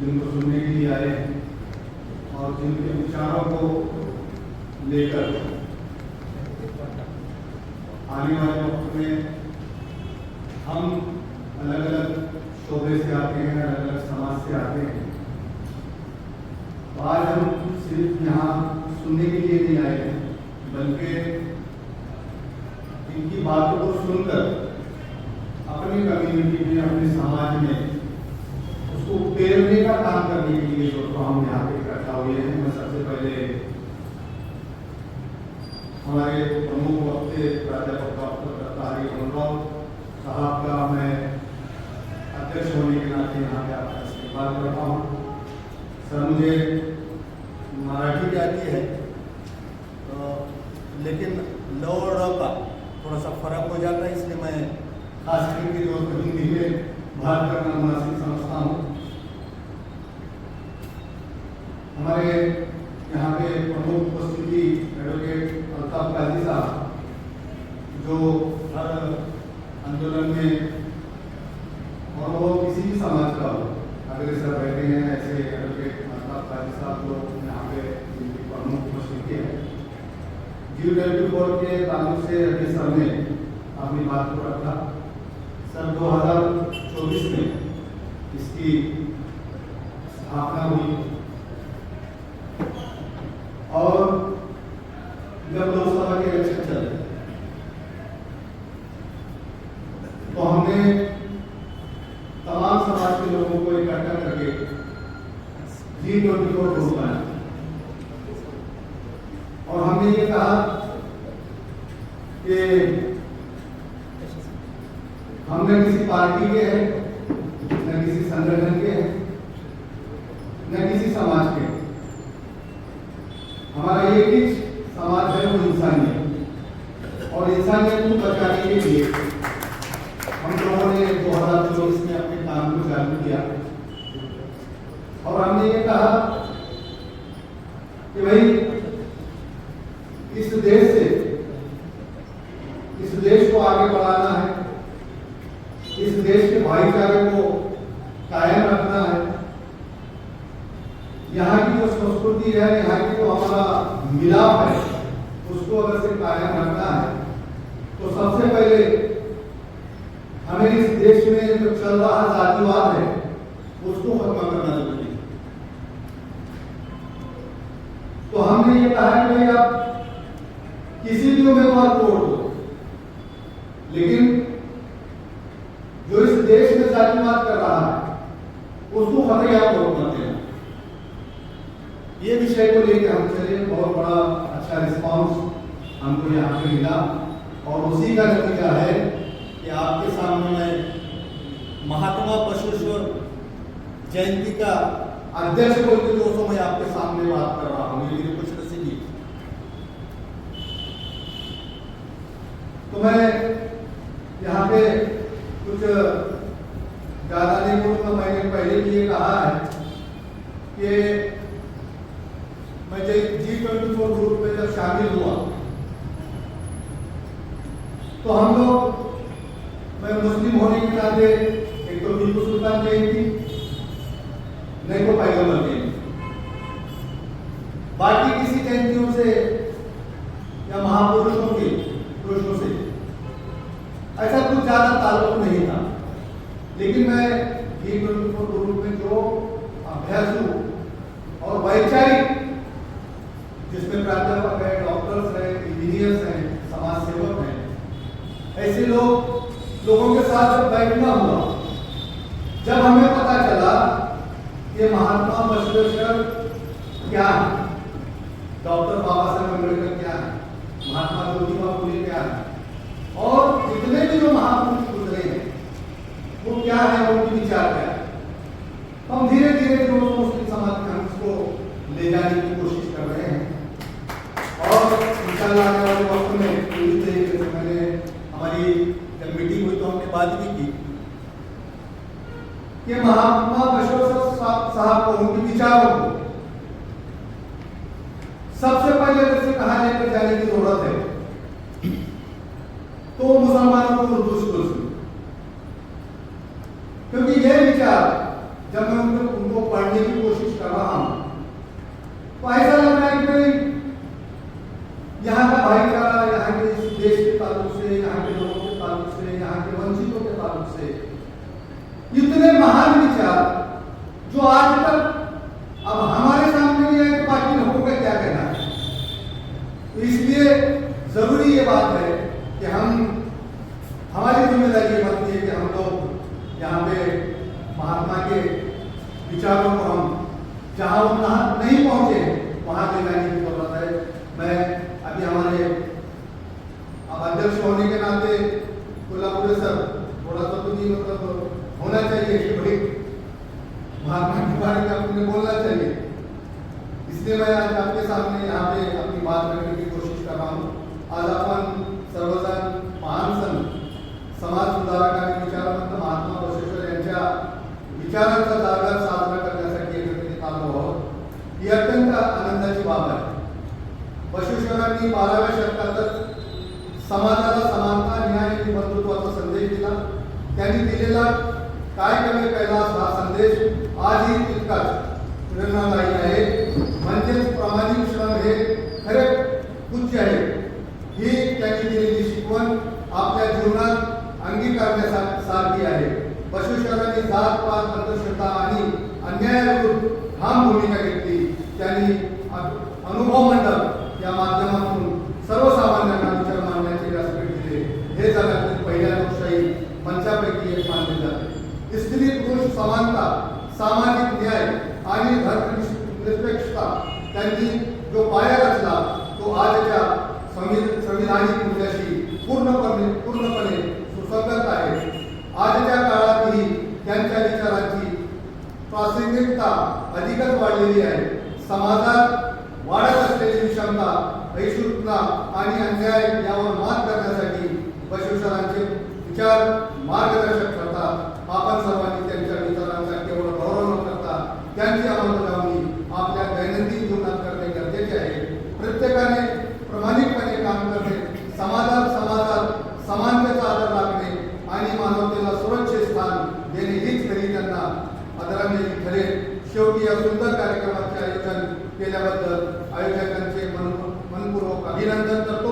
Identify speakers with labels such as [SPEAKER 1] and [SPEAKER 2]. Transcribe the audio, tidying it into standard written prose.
[SPEAKER 1] जिनको सुनने के लिए आए हैं और जिनके विचारों को लेकर आने वाले वक्त में हम अलग अलग शोबे से आते हैं, अलग अलग समाज से आते हैं। तो आज हम सिर्फ यहाँ सुनने के लिए नहीं आए हैं, बल्कि इनकी बातों को सुनकर अपनी कम्युनिटी में, अपने समाज में उसको उकेरने का काम करने के लिए जो हम यहाँ पे इकट्ठा हुए हैं। मैं सबसे पहले हमारे प्रमुख वक्ता प्राध्यापक डॉक्टर दत्तात्रेय मनोहर साहब का मैं अध्यक्ष होने के नाते यहाँ पे आपका इस्तेमाल करता हूँ। सर, मुझे मराठी भी आती है तो, लेकिन ल और र का थोड़ा सा फर्क हो जाता है, इसलिए मैं खास करके जो हिंदी में बात करना मुनासिब समझता हूँ। हमारे यहाँ पे प्रमुख उपस्थिति एडवोकेट अल्ताफ काजी साहब, जो हर आंदोलन में और वो किसी भी समाज का हो, अग्रसर बैठे हैं, ऐसे एडवोकेट अल्ताफ काजी साहब जो यहाँ पे प्रमुख उपस्थिति है। G24 के ताल्लुक से अभी सर ने अपनी बात को रखा। सर 2024 में इसकी स्थापना हुई और जब लोकसभा के इलेक्शन चले तो हमने तमाम समाज के लोगों को इकट्ठा करके G24 ग्रुप बनाया और हमने ये कहा कि हम न किसी पार्टी के हैं, न किसी संगठन के हैं, न किसी समाज के। हमारा एक ही समाज है, वो इंसानियत, और इंसानियत को बचाने के लिए हम लोगों ने 2024 में अपने काम को चालू किया और हमने ये कहा कि भाई इस देश को आगे बढ़ाना है, इस देश के भाईचारे को कायम रखना है। यहाँ की जो संस्कृति है, यहाँ की जो हमारा मिलाप है, उसको अगर से कायम रखना है तो सबसे पहले हमें इस देश में जो चल रहा जातिवाद है उसको खत्म करना जरूरी है। तो हमने ये कहा कि भाई आप किसी भी उम्मीदवार को वोट दो, लेकिन जो इस देश में जातिवाद कर रहा है उसको खतरे आप वोट मत देना। ये विषय को लेकर हम चले, बहुत बड़ा अच्छा रिस्पांस हमको यहाँ पे मिला और उसी का नतीजा है कि आपके सामने मैं महात्मा बसवेश्वर जयंती का अध्यक्ष बोल के दोस्तों मैं आपके सामने बात कर रहा हूँ। ये मेरी कुछ नसीबी। तो मैं यहाँ पे कुछ ज्यादा नहीं बोलूँगा। मैंने पहले भी ये कहा है कि मैं G24 ग्रुप में जब शामिल हुआ तो हम लोग, मैं मुस्लिम होने के नाते एक तो टीपू सुल्तान जयंती, नहीं तो पैगंबर जयंती, बाकी किसी जयंतियों से या महापुरुषों के पुरुषों से ऐसा कुछ ज्यादा ताल्लुक नहीं था। लेकिन मैं G24 ग्रुप में जो अभ्यासु और वैचारिक, जिसमें प्राध्यापक है, डॉक्टर्स हैं, इंजीनियर्स हैं, समाज सेवक हैं, ऐसे लोगों के साथ जब बैठना हुआ, जब हमें पता चला कि महात्मा बसवेश्वर क्या है, डॉक्टर बाबा साहब अम्बेडकर क्या है, महात्मा ज्योतिबा फुले क्या है, और जितने भी जो महापुरुष गुजरे हैं वो क्या है, उनके विचार क्या है, हम धीरे धीरे जो मुस्लिम समाज में हम इसको ले जाने की कोशिश कर रहे हैं। और इंशाअल्लाह आने वाले वक्त में पूरी तरीके से मैंने हमारी जब मीटिंग हुई तो हमने बात भी की कि महात्मा बसवेश्वर साहब को, उनके विचारों को सबसे पहले जैसे कहा लेकर जाने की जरूरत है तो मुसलमानों को उर्दू स्कूल से, क्योंकि ये विचार जब मैं उनको पढ़ने यहाँ का भाईचारा, यहाँ के इस देश के ताल्लुक से, यहाँ के लोगों के ताल्लुक से, यहाँ के वंचितों के ताल्लुक से इतने महान विचार जो आज तक अब हमारे सामने नहीं है, तो बाकी लोगों का क्या कहना है। तो इसलिए जरूरी ये बात है कि हमारी जिम्मेदारी ये बनती है कि हम लोग यहाँ पे महात्मा के विचारों को हम जहाँ वो नहीं पहुंचे वहां ले जाने की जरूरत है। मैं अभी हमारे अब अध्यक्ष होने के नाते कोल्हापुर सर थोड़ा सा तो नहीं मतलब होना चाहिए कि भाई महात्मा के बारे में आपने बोलना चाहिए, इसलिए मैं आज आपके सामने यहाँ पे अपनी बात रखने की कोशिश कर रहा हूँ। आज आपण सर्वजण महान संत समाज सुधारक आणि विचारवंत महात्मा बसवेश्वर यांच्या विचारांचा जागर साजरा करण्यासाठी एकत्रित आलो आहोत ही अत्यंत आनंदाची बाब आहे। बसवेश्वरांनी 12व्या शतकातच समाजाला समानता, न्याय आणि बंधुत्वाचा संदेश दिला। त्यांनी दिलेला काय कमी कैलास हा संदेश आजही तितकाच प्रेरणादायी आहे। म्हणजेच प्रामाणिक श्रम हे खरे पूज्य आहे ही त्यांनी दिलेली शिकवण आपल्या जीवनात अंगीकारण्यासारखी आहे। बसवेश्वरांनी जात पात अंधश्रद्धा आणि अन्यायाविरुद्ध ठाम भूमिका घेतली। त्यांनी अनुभव मंडप या माध्यमातून सर्वसामान्यांना विचार मांडण्याचे व्यासपीठ दिले। हे जगातील पहिल्या लोकशाही मंचापैकी एक मानले जाते। स्त्री पुरुष समानता, सामाजिक न्याय आणि धर्मनिरपेक्षता त्यांनी जो पाया रचला तो आजच्या संविधानिक मूल्याशी पूर्णपणे सुसंगत आहे। आजच्या काळातही त्यांच्या विचारांची प्रासंगिकता अधिकच वाढलेली आहे। समाजात वाढत असलेली विषमता, असहिष्णुता आणि अन्याय यावर मात करण्यासाठी बसवेश्वरांचे विचार मार्गदर्शक ठरतात। आपण सर्वांनी त्यांच्या विचारांचा केवळ गौरव न करता त्यांची अंमलबजावणी आपल्या दैनंदिन जीवनात करणे गरजेचे आहे। प्रत्येकाने प्रामाणिकपणे काम करणे, समाजात समानतेचा आदर राखणे आणि मानवतेला सुरक्षित स्थान देणे हीच खरी त्यांना आदरांजली ठरेल। शेवटी या सुंदर कार्यक्रमाचे आयोजन केल्याबद्दल आयोजकांचे मनपूर्वक अभिनंदन करतो।